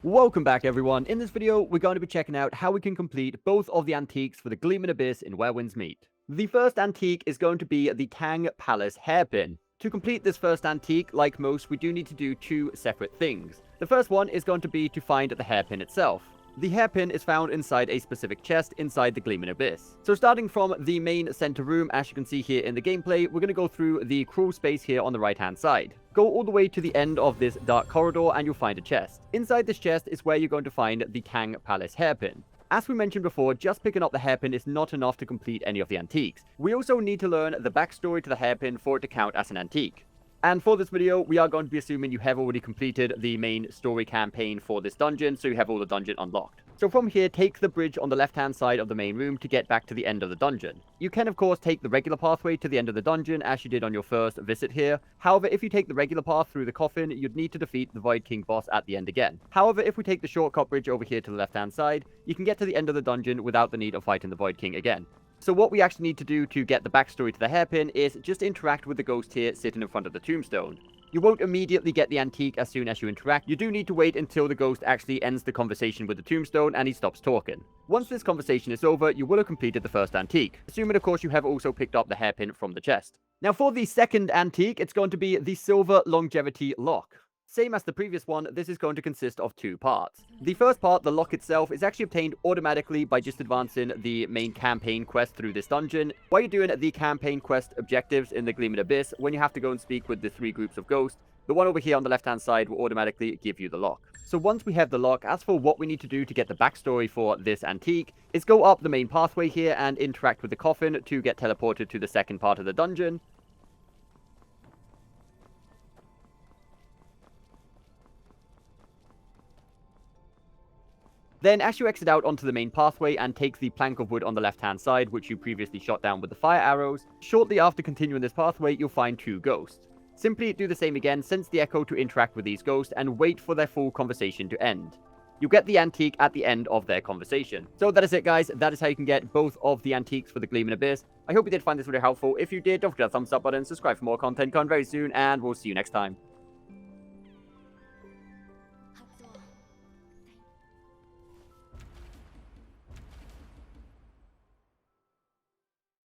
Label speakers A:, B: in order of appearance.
A: Welcome back everyone. In this video, we're going to be checking out how we can complete both of the antiques for the Gleaming Abyss in Where Winds Meet. The first antique is going to be the Tang Palace Hairpin. To complete this first antique, like most, we do need to do two separate things. The first one is going to be to find the hairpin itself. The hairpin is found inside a specific chest inside the Gleaming Abyss. So starting from the main center room, as you can see here in the gameplay, we're going to go through the crawl space here on the right hand side. Go all the way to the end of this dark corridor and you'll find a chest. Inside this chest is where you're going to find the Tang Palace Hairpin. As we mentioned before, just picking up the hairpin is not enough to complete any of the antiques. We also need to learn the backstory to the hairpin for it to count as an antique. And for this video, we are going to be assuming you have already completed the main story campaign for this dungeon, so you have all the dungeon unlocked. So from here, take the bridge on the left-hand side of the main room to get back to the end of the dungeon. You can, of course, take the regular pathway to the end of the dungeon, as you did on your first visit here. However, if you take the regular path through the coffin, you'd need to defeat the Void King boss at the end again. However, if we take the shortcut bridge over here to the left-hand side, you can get to the end of the dungeon without the need of fighting the Void King again. So what we actually need to do to get the backstory to the hairpin is just interact with the ghost here sitting in front of the tombstone. You won't immediately get the antique as soon as you interact. You do need to wait until the ghost actually ends the conversation with the tombstone and he stops talking. Once this conversation is over, you will have completed the first antique, assuming of course you have also picked up the hairpin from the chest. Now for the second antique, it's going to be the Silver Longevity Lock. Same as the previous one, this is going to consist of two parts. The first part, the lock itself, is actually obtained automatically by just advancing the main campaign quest through this dungeon. While you're doing the campaign quest objectives in the Gleaming Abyss, when you have to go and speak with the three groups of ghosts, the one over here on the left-hand side will automatically give you the lock. So once we have the lock, as for what we need to do to get the backstory for this antique, is go up the main pathway here and interact with the coffin to get teleported to the second part of the dungeon. Then as you exit out onto the main pathway and take the plank of wood on the left-hand side, which you previously shot down with the fire arrows, shortly after continuing this pathway, you'll find two ghosts. Simply do the same again, sense the echo to interact with these ghosts, and wait for their full conversation to end. You'll get the antique at the end of their conversation. So that is it, guys. That is how you can get both of the antiques for the Gleaming Abyss. I hope you did find this video helpful. If you did, don't forget the thumbs up button, subscribe for more content coming very soon, and we'll see you next time.